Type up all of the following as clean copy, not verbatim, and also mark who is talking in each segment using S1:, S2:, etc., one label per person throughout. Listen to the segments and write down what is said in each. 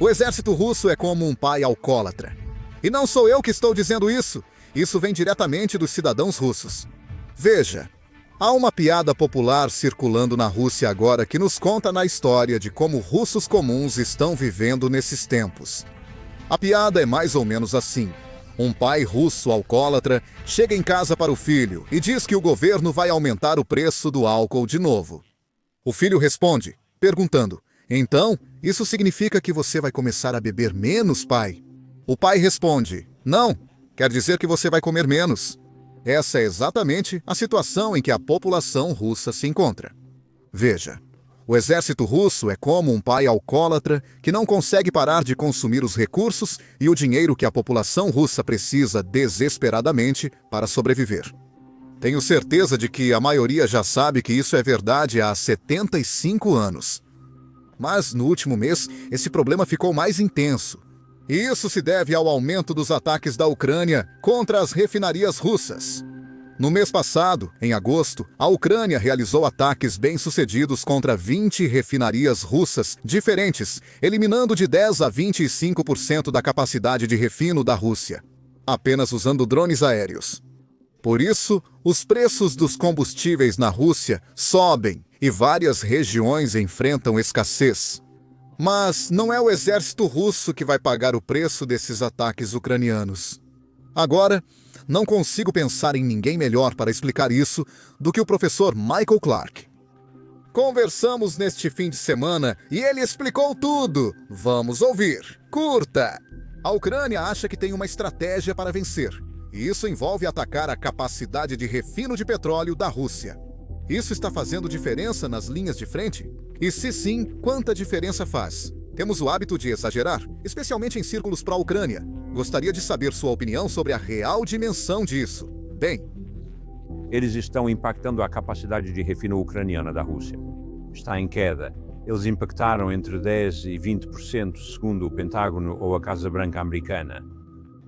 S1: O exército russo é como um pai alcoólatra. E não sou eu que estou dizendo isso. Isso vem diretamente dos cidadãos russos. Veja, há uma piada popular circulando na Rússia agora que nos conta na história de como russos comuns estão vivendo nesses tempos. A piada é mais ou menos assim. Um pai russo alcoólatra chega em casa para o filho e diz que o governo vai aumentar o preço do álcool de novo. O filho responde, perguntando: "Então, isso significa que você vai começar a beber menos, pai?" O pai responde: "Não, quer dizer que você vai comer menos." Essa é exatamente a situação em que a população russa se encontra. Veja, o exército russo é como um pai alcoólatra que não consegue parar de consumir os recursos e o dinheiro que a população russa precisa desesperadamente para sobreviver. Tenho certeza de que a maioria já sabe que isso é verdade há 75 anos. Mas no último mês, esse problema ficou mais intenso. E isso se deve ao aumento dos ataques da Ucrânia contra as refinarias russas. No mês passado, em agosto, a Ucrânia realizou ataques bem-sucedidos contra 20 refinarias russas diferentes, eliminando de 10 a 25% da capacidade de refino da Rússia, apenas usando drones aéreos. Por isso, os preços dos combustíveis na Rússia sobem e várias regiões enfrentam escassez. Mas não é o exército russo que vai pagar o preço desses ataques ucranianos. Agora, não consigo pensar em ninguém melhor para explicar isso do que o professor Michael Clark. Conversamos neste fim de semana e ele explicou tudo. Vamos ouvir. Curta! A Ucrânia acha que tem uma estratégia para vencer, e isso envolve atacar a capacidade de refino de petróleo da Rússia. Isso está fazendo diferença nas linhas de frente? E se sim, quanta diferença faz? Temos o hábito de exagerar, especialmente em círculos pró-Ucrânia. Gostaria de saber sua opinião sobre a real dimensão disso. Bem,
S2: eles estão impactando a capacidade de refino ucraniana da Rússia. Está em queda. Eles impactaram entre 10% e 20%, segundo o Pentágono ou a Casa Branca americana.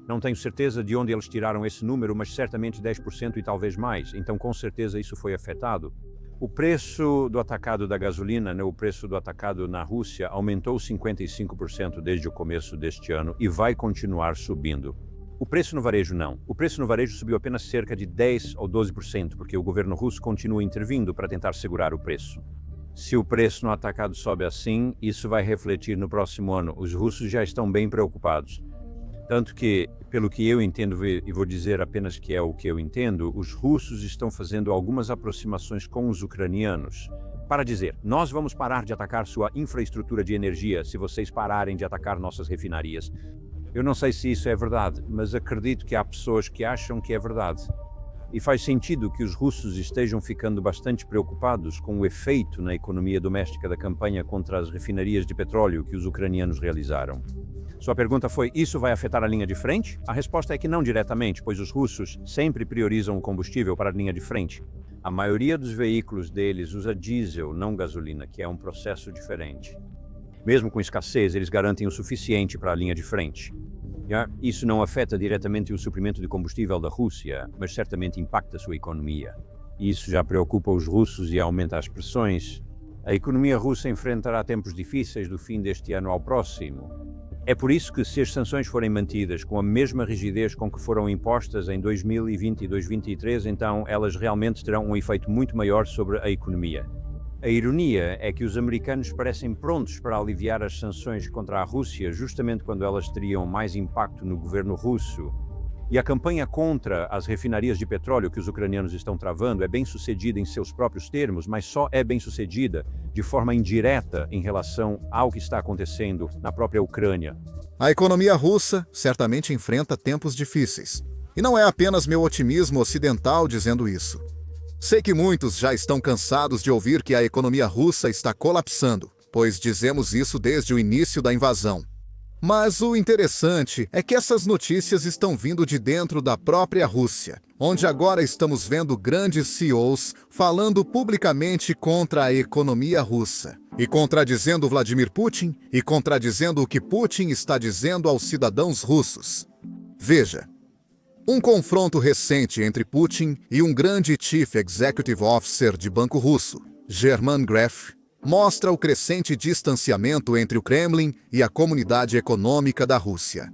S2: Não tenho certeza de onde eles tiraram esse número, mas certamente 10% e talvez mais. Então, com certeza, isso foi afetado. O preço do atacado da gasolina, o preço do atacado na Rússia, aumentou 55% desde o começo deste ano e vai continuar subindo. O preço no varejo não. O preço no varejo subiu apenas cerca de 10 ou 12%, porque o governo russo continua intervindo para tentar segurar o preço. Se o preço no atacado sobe assim, isso vai refletir no próximo ano. Os russos já estão bem preocupados. Tanto que, pelo que eu entendo, e vou dizer apenas que é o que eu entendo, os russos estão fazendo algumas aproximações com os ucranianos para dizer: nós vamos parar de atacar sua infraestrutura de energia se vocês pararem de atacar nossas refinarias. Eu não sei se isso é verdade, mas acredito que há pessoas que acham que é verdade. E faz sentido que os russos estejam ficando bastante preocupados com o efeito na economia doméstica da campanha contra as refinarias de petróleo que os ucranianos realizaram. Sua pergunta foi: isso vai afetar a linha de frente? A resposta é que não diretamente, pois os russos sempre priorizam o combustível para a linha de frente. A maioria dos veículos deles usa diesel, não gasolina, que é um processo diferente. Mesmo com escassez, eles garantem o suficiente para a linha de frente. Isso não afeta diretamente o suprimento de combustível da Rússia, mas certamente impacta a sua economia. Isso já preocupa os russos e aumenta as pressões. A economia russa enfrentará tempos difíceis do fim deste ano ao próximo. É por isso que, se as sanções forem mantidas com a mesma rigidez com que foram impostas em 2020 e 2023, então elas realmente terão um efeito muito maior sobre a economia. A ironia é que os americanos parecem prontos para aliviar as sanções contra a Rússia justamente quando elas teriam mais impacto no governo russo. E a campanha contra as refinarias de petróleo que os ucranianos estão travando é bem-sucedida em seus próprios termos, mas só é bem-sucedida de forma indireta em relação ao que está acontecendo na própria Ucrânia.
S1: A economia russa certamente enfrenta tempos difíceis. E não é apenas meu otimismo ocidental dizendo isso. Sei que muitos já estão cansados de ouvir que a economia russa está colapsando, pois dizemos isso desde o início da invasão. Mas o interessante é que essas notícias estão vindo de dentro da própria Rússia, onde agora estamos vendo grandes CEOs falando publicamente contra a economia russa, e contradizendo Vladimir Putin, e contradizendo o que Putin está dizendo aos cidadãos russos. Veja, um confronto recente entre Putin e um grande Chief Executive Officer de banco russo, German Gref, mostra o crescente distanciamento entre o Kremlin e a comunidade econômica da Rússia.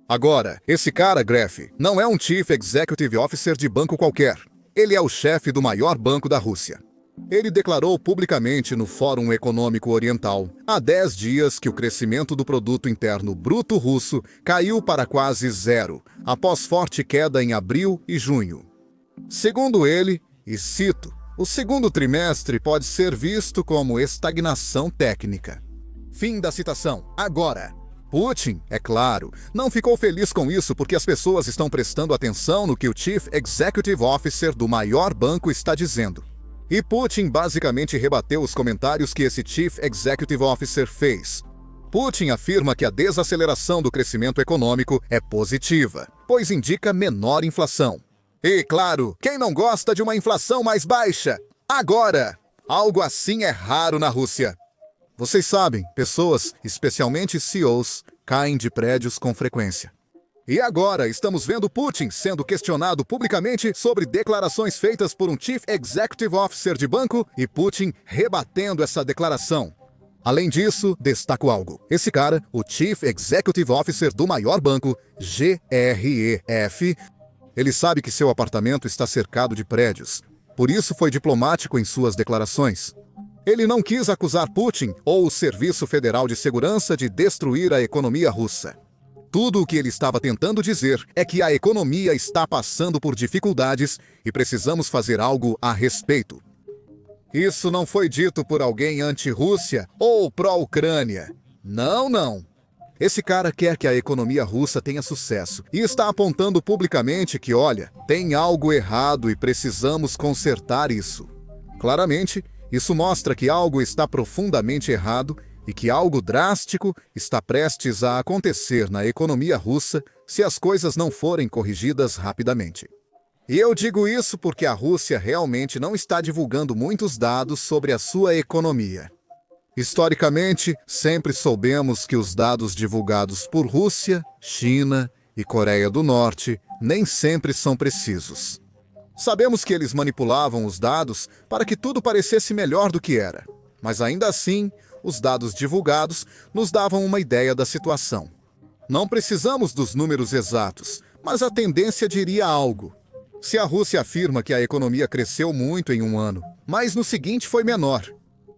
S1: Agora, esse cara, Gref, não é um Chief Executive Officer de banco qualquer. Ele é o chefe do maior banco da Rússia. Ele declarou publicamente no Fórum Econômico Oriental, há 10 dias, que o crescimento do produto interno bruto russo caiu para quase zero, após forte queda em abril e junho. Segundo ele, e cito, o segundo trimestre pode ser visto como estagnação técnica. Fim da citação. Agora, Putin, é claro, não ficou feliz com isso porque as pessoas estão prestando atenção no que o Chief Executive Officer do maior banco está dizendo. E Putin basicamente rebateu os comentários que esse Chief Executive Officer fez. Putin afirma que a desaceleração do crescimento econômico é positiva, pois indica menor inflação. E, claro, quem não gosta de uma inflação mais baixa? Agora! Algo assim é raro na Rússia. Vocês sabem, pessoas, especialmente CEOs, caem de prédios com frequência. E agora estamos vendo Putin sendo questionado publicamente sobre declarações feitas por um Chief Executive Officer de banco e Putin rebatendo essa declaração. Além disso, destaco algo. Esse cara, o Chief Executive Officer do maior banco, GREF, ele sabe que seu apartamento está cercado de prédios. Por isso foi diplomático em suas declarações. Ele não quis acusar Putin ou o Serviço Federal de Segurança de destruir a economia russa. Tudo o que ele estava tentando dizer é que a economia está passando por dificuldades e precisamos fazer algo a respeito. Isso não foi dito por alguém anti-Rússia ou pró-Ucrânia. Não. Esse cara quer que a economia russa tenha sucesso e está apontando publicamente que, olha, tem algo errado e precisamos consertar isso. Claramente, isso mostra que algo está profundamente errado e que algo drástico está prestes a acontecer na economia russa se as coisas não forem corrigidas rapidamente. E eu digo isso porque a Rússia realmente não está divulgando muitos dados sobre a sua economia. Historicamente, sempre soubemos que os dados divulgados por Rússia, China e Coreia do Norte nem sempre são precisos. Sabemos que eles manipulavam os dados para que tudo parecesse melhor do que era, mas ainda assim, os dados divulgados nos davam uma ideia da situação. Não precisamos dos números exatos, mas a tendência diria algo. Se a Rússia afirma que a economia cresceu muito em um ano, mas no seguinte foi menor.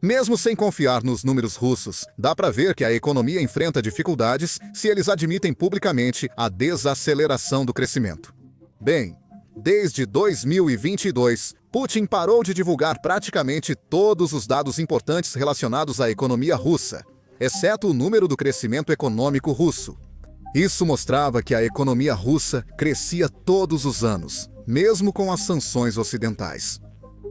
S1: Mesmo sem confiar nos números russos, dá para ver que a economia enfrenta dificuldades se eles admitem publicamente a desaceleração do crescimento. Bem, desde 2022, Putin parou de divulgar praticamente todos os dados importantes relacionados à economia russa, exceto o número do crescimento econômico russo. Isso mostrava que a economia russa crescia todos os anos, mesmo com as sanções ocidentais.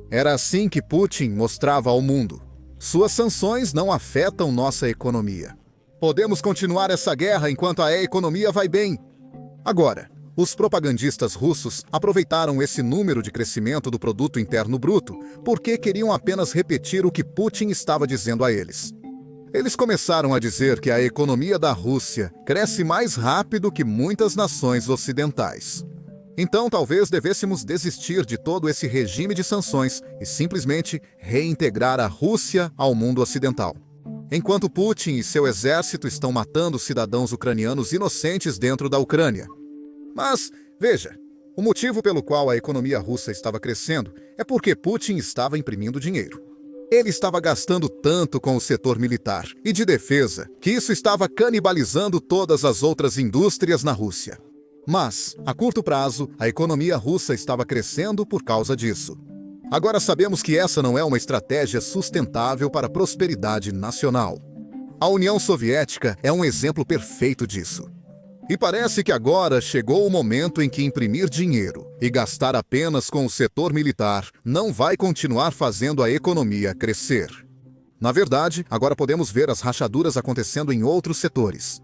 S1: Era assim que Putin mostrava ao mundo. Suas sanções não afetam nossa economia. Podemos continuar essa guerra enquanto a economia vai bem. Agora, os propagandistas russos aproveitaram esse número de crescimento do produto interno bruto porque queriam apenas repetir o que Putin estava dizendo a eles. Eles começaram a dizer que a economia da Rússia cresce mais rápido que muitas nações ocidentais. Então, talvez devêssemos desistir de todo esse regime de sanções e simplesmente reintegrar a Rússia ao mundo ocidental. Enquanto Putin e seu exército estão matando cidadãos ucranianos inocentes dentro da Ucrânia. Mas, veja, o motivo pelo qual a economia russa estava crescendo é porque Putin estava imprimindo dinheiro. Ele estava gastando tanto com o setor militar e de defesa que isso estava canibalizando todas as outras indústrias na Rússia. Mas, a curto prazo, a economia russa estava crescendo por causa disso. Agora sabemos que essa não é uma estratégia sustentável para a prosperidade nacional. A União Soviética é um exemplo perfeito disso. E parece que agora chegou o momento em que imprimir dinheiro e gastar apenas com o setor militar não vai continuar fazendo a economia crescer. Na verdade, agora podemos ver as rachaduras acontecendo em outros setores.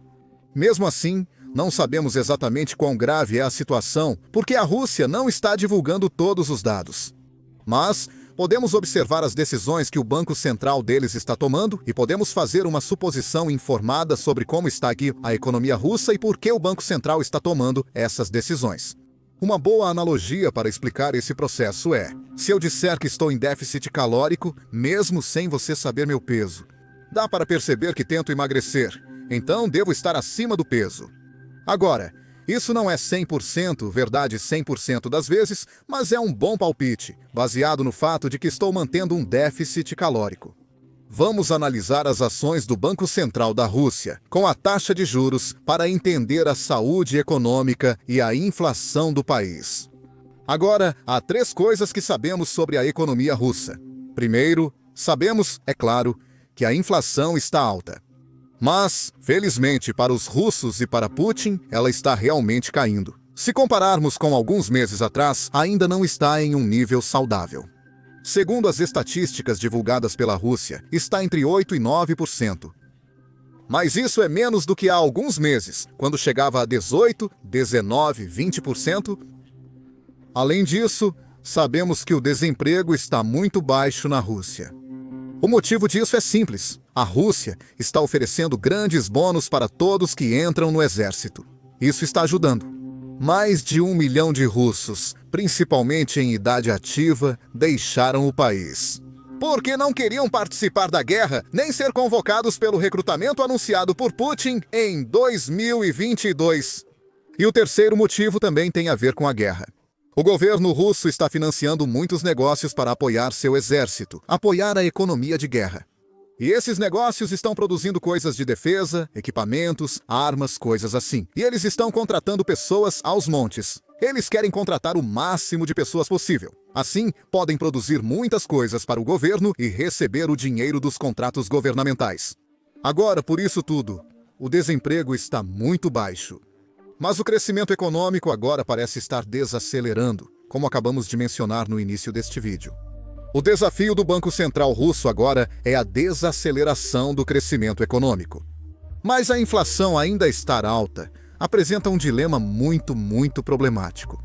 S1: Mesmo assim, não sabemos exatamente quão grave é a situação, porque a Rússia não está divulgando todos os dados. Mas podemos observar as decisões que o Banco Central deles está tomando e podemos fazer uma suposição informada sobre como está aqui a economia russa e por que o Banco Central está tomando essas decisões. Uma boa analogia para explicar esse processo é: se eu disser que estou em déficit calórico, mesmo sem você saber meu peso, dá para perceber que tento emagrecer, então devo estar acima do peso. Agora, isso não é 100% verdade 100% das vezes, mas é um bom palpite, baseado no fato de que estou mantendo um déficit calórico. Vamos analisar as ações do Banco Central da Rússia com a taxa de juros para entender a saúde econômica e a inflação do país. Agora, há 3 coisas que sabemos sobre a economia russa. Primeiro, sabemos, é claro, que a inflação está alta. Mas, felizmente para os russos e para Putin, ela está realmente caindo. Se compararmos com alguns meses atrás, ainda não está em um nível saudável. Segundo as estatísticas divulgadas pela Rússia, está entre 8% e 9%. Mas isso é menos do que há alguns meses, quando chegava a 18%, 19%, 20%. Além disso, sabemos que o desemprego está muito baixo na Rússia. O motivo disso é simples. A Rússia está oferecendo grandes bônus para todos que entram no exército. Isso está ajudando. Mais de 1 milhão de russos, principalmente em idade ativa, deixaram o país. Porque não queriam participar da guerra, nem ser convocados pelo recrutamento anunciado por Putin em 2022. E o terceiro motivo também tem a ver com a guerra. O governo russo está financiando muitos negócios para apoiar seu exército, apoiar a economia de guerra. E esses negócios estão produzindo coisas de defesa, equipamentos, armas, coisas assim. E eles estão contratando pessoas aos montes. Eles querem contratar o máximo de pessoas possível. Assim, podem produzir muitas coisas para o governo e receber o dinheiro dos contratos governamentais. Agora, por isso tudo, o desemprego está muito baixo. Mas o crescimento econômico agora parece estar desacelerando, como acabamos de mencionar no início deste vídeo. O desafio do Banco Central russo agora é a desaceleração do crescimento econômico. Mas a inflação ainda estar alta apresenta um dilema muito problemático.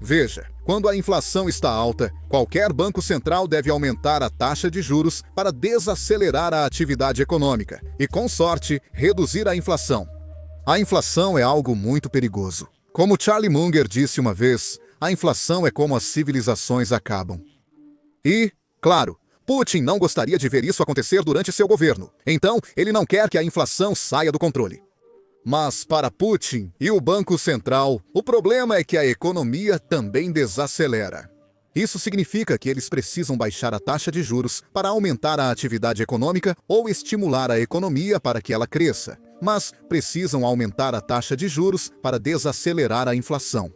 S1: Veja, quando a inflação está alta, qualquer banco central deve aumentar a taxa de juros para desacelerar a atividade econômica e, com sorte, reduzir a inflação. A inflação é algo muito perigoso. Como Charlie Munger disse uma vez, a inflação é como as civilizações acabam. E, claro, Putin não gostaria de ver isso acontecer durante seu governo. Então, ele não quer que a inflação saia do controle. Mas para Putin e o Banco Central, o problema é que a economia também desacelera. Isso significa que eles precisam baixar a taxa de juros para aumentar a atividade econômica ou estimular a economia para que ela cresça, mas precisam aumentar a taxa de juros para desacelerar a inflação.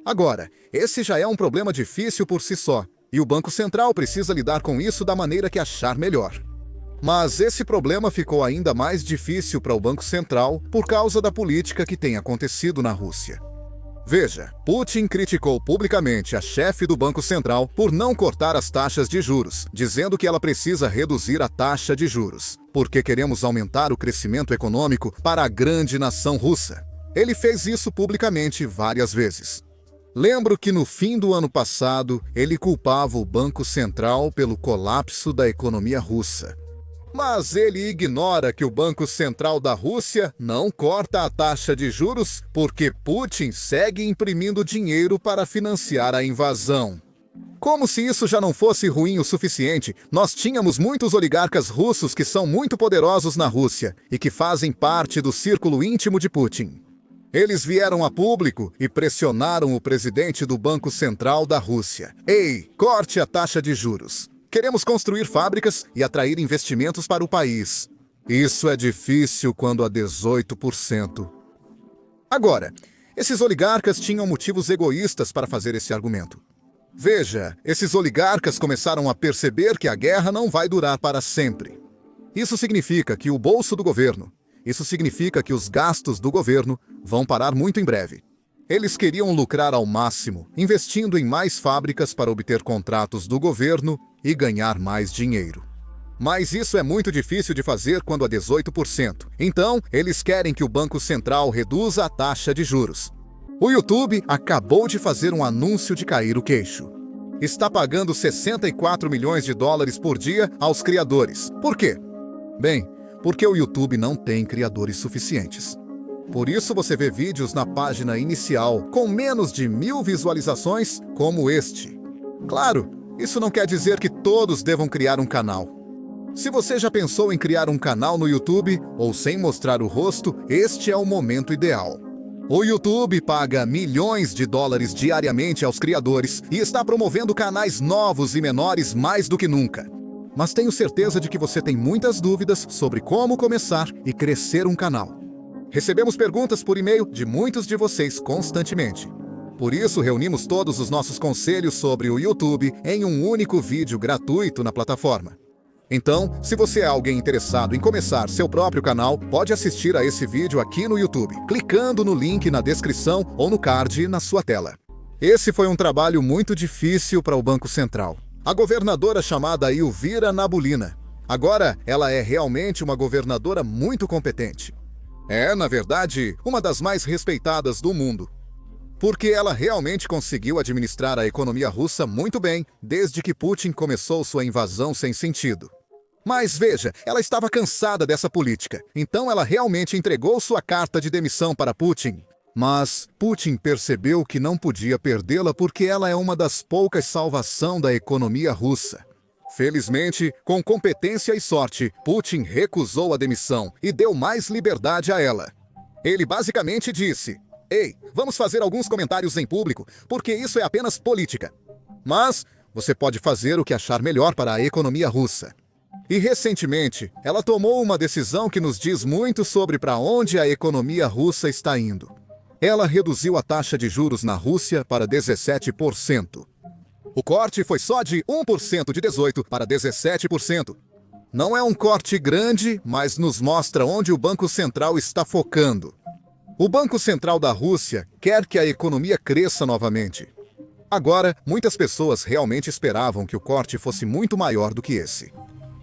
S1: Agora, esse já é um problema difícil por si só, e o Banco Central precisa lidar com isso da maneira que achar melhor. Mas esse problema ficou ainda mais difícil para o Banco Central por causa da política que tem acontecido na Rússia. Veja, Putin criticou publicamente a chefe do Banco Central por não cortar as taxas de juros, dizendo que ela precisa reduzir a taxa de juros, porque queremos aumentar o crescimento econômico para a grande nação russa. Ele fez isso publicamente várias vezes. Lembro que no fim do ano passado, ele culpava o Banco Central pelo colapso da economia russa. Mas ele ignora que o Banco Central da Rússia não corta a taxa de juros porque Putin segue imprimindo dinheiro para financiar a invasão. Como se isso já não fosse ruim o suficiente, nós tínhamos muitos oligarcas russos que são muito poderosos na Rússia e que fazem parte do círculo íntimo de Putin. Eles vieram a público e pressionaram o presidente do Banco Central da Rússia. Ei, corte a taxa de juros. Queremos construir fábricas e atrair investimentos para o país. Isso é difícil quando há 18%. Agora, esses oligarcas tinham motivos egoístas para fazer esse argumento. Veja, esses oligarcas começaram a perceber que a guerra não vai durar para sempre. Isso significa que o bolso do governo, isso significa que os gastos do governo vão parar muito em breve. Eles queriam lucrar ao máximo, investindo em mais fábricas para obter contratos do governo e ganhar mais dinheiro. Mas isso é muito difícil de fazer quando há 18%. Então, eles querem que o Banco Central reduza a taxa de juros. O YouTube acabou de fazer um anúncio de cair o queixo. Está pagando 64 milhões de dólares por dia aos criadores. Por quê? Bem, porque o YouTube não tem criadores suficientes. Por isso você vê vídeos na página inicial com menos de 1000 visualizações como este. Claro, isso não quer dizer que todos devam criar um canal. Se você já pensou em criar um canal no YouTube ou sem mostrar o rosto, este é o momento ideal. O YouTube paga milhões de dólares diariamente aos criadores e está promovendo canais novos e menores mais do que nunca. Mas tenho certeza de que você tem muitas dúvidas sobre como começar e crescer um canal. Recebemos perguntas por e-mail de muitos de vocês constantemente. Por isso, reunimos todos os nossos conselhos sobre o YouTube em um único vídeo gratuito na plataforma. Então, se você é alguém interessado em começar seu próprio canal, pode assistir a esse vídeo aqui no YouTube, clicando no link na descrição ou no card na sua tela. Esse foi um trabalho muito difícil para o Banco Central. A governadora chamada Elvira Nabiulina. Agora, ela é realmente uma governadora muito competente. É, na verdade, uma das mais respeitadas do mundo. Porque ela realmente conseguiu administrar a economia russa muito bem, desde que Putin começou sua invasão sem sentido. Mas veja, ela estava cansada dessa política, então ela realmente entregou sua carta de demissão para Putin. Mas Putin percebeu que não podia perdê-la porque ela é uma das poucas salvação da economia russa. Felizmente, com competência e sorte, Putin recusou a demissão e deu mais liberdade a ela. Ele basicamente disse: "Ei, vamos fazer alguns comentários em público, porque isso é apenas política. Mas você pode fazer o que achar melhor para a economia russa." E recentemente, ela tomou uma decisão que nos diz muito sobre para onde a economia russa está indo. Ela reduziu a taxa de juros na Rússia para 17%. O corte foi só de 1% de 18% para 17%. Não é um corte grande, mas nos mostra onde o Banco Central está focando. O Banco Central da Rússia quer que a economia cresça novamente. Agora, muitas pessoas realmente esperavam que o corte fosse muito maior do que esse.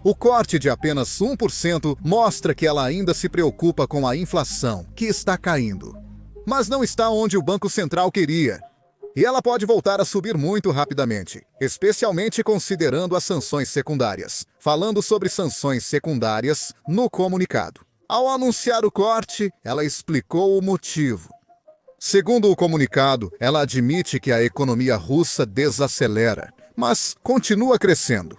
S1: O corte de apenas 1% mostra que ela ainda se preocupa com a inflação, que está caindo. Mas não está onde o Banco Central queria. E ela pode voltar a subir muito rapidamente, especialmente considerando as sanções secundárias. Falando sobre sanções secundárias no comunicado. Ao anunciar o corte, ela explicou o motivo. Segundo o comunicado, ela admite que a economia russa desacelera, mas continua crescendo.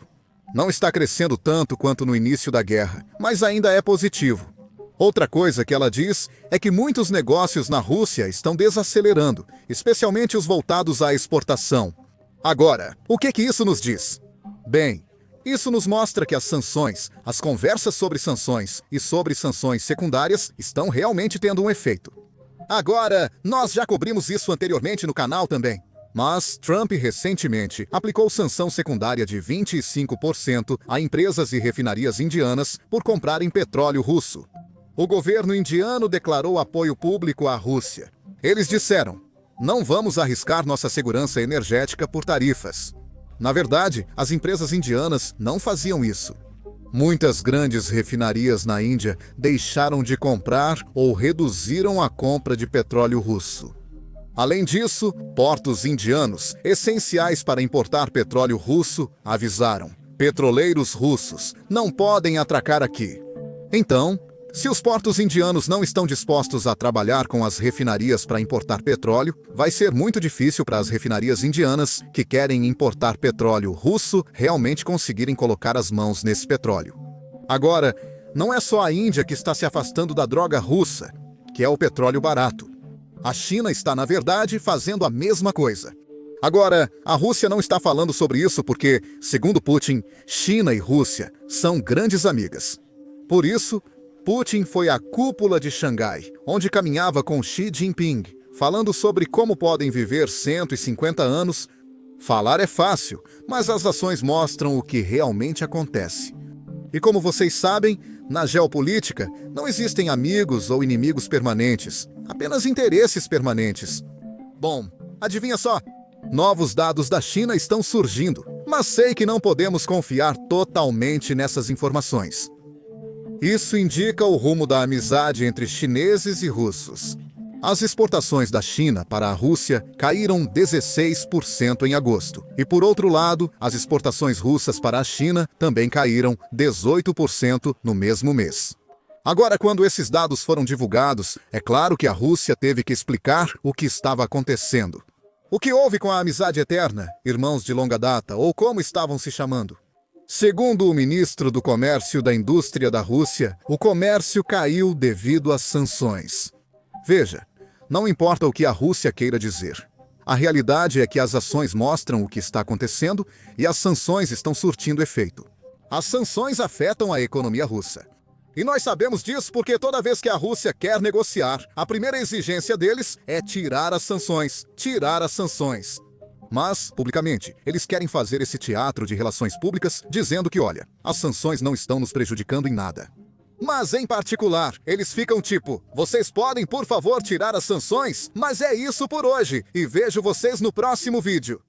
S1: Não está crescendo tanto quanto no início da guerra, mas ainda é positivo. Outra coisa que ela diz é que muitos negócios na Rússia estão desacelerando, especialmente os voltados à exportação. Agora, o que isso nos diz? Bem, isso nos mostra que as sanções, as conversas sobre sanções e sobre sanções secundárias estão realmente tendo um efeito. Agora, nós já cobrimos isso anteriormente no canal também. Mas Trump recentemente aplicou sanção secundária de 25% a empresas e refinarias indianas por comprarem petróleo russo. O governo indiano declarou apoio público à Rússia. Eles disseram: "Não vamos arriscar nossa segurança energética por tarifas." Na verdade, as empresas indianas não faziam isso. Muitas grandes refinarias na Índia deixaram de comprar ou reduziram a compra de petróleo russo. Além disso, portos indianos, essenciais para importar petróleo russo, avisaram: "Petroleiros russos não podem atracar aqui." Então, se os portos indianos não estão dispostos a trabalhar com as refinarias para importar petróleo, vai ser muito difícil para as refinarias indianas que querem importar petróleo russo realmente conseguirem colocar as mãos nesse petróleo. Agora, não é só a Índia que está se afastando da droga russa, que é o petróleo barato. A China está, na verdade, fazendo a mesma coisa. Agora, a Rússia não está falando sobre isso porque, segundo Putin, China e Rússia são grandes amigas. Por isso, Putin foi à cúpula de Xangai, onde caminhava com Xi Jinping, falando sobre como podem viver 150 anos. Falar é fácil, mas as ações mostram o que realmente acontece. E como vocês sabem, na geopolítica não existem amigos ou inimigos permanentes, apenas interesses permanentes. Bom, adivinha só? Novos dados da China estão surgindo, mas sei que não podemos confiar totalmente nessas informações. Isso indica o rumo da amizade entre chineses e russos. As exportações da China para a Rússia caíram 16% em agosto. E por outro lado, as exportações russas para a China também caíram 18% no mesmo mês. Agora, quando esses dados foram divulgados, é claro que a Rússia teve que explicar o que estava acontecendo. O que houve com a amizade eterna, irmãos de longa data, ou como estavam se chamando? Segundo o ministro do Comércio da Indústria da Rússia, o comércio caiu devido às sanções. Veja, não importa o que a Rússia queira dizer. A realidade é que as ações mostram o que está acontecendo e as sanções estão surtindo efeito. As sanções afetam a economia russa. E nós sabemos disso porque toda vez que a Rússia quer negociar, a primeira exigência deles é tirar as sanções. Tirar as sanções. Mas, publicamente, eles querem fazer esse teatro de relações públicas dizendo que, olha, as sanções não estão nos prejudicando em nada. Mas, em particular, eles ficam tipo, vocês podem, por favor, tirar as sanções? Mas é isso por hoje, e vejo vocês no próximo vídeo.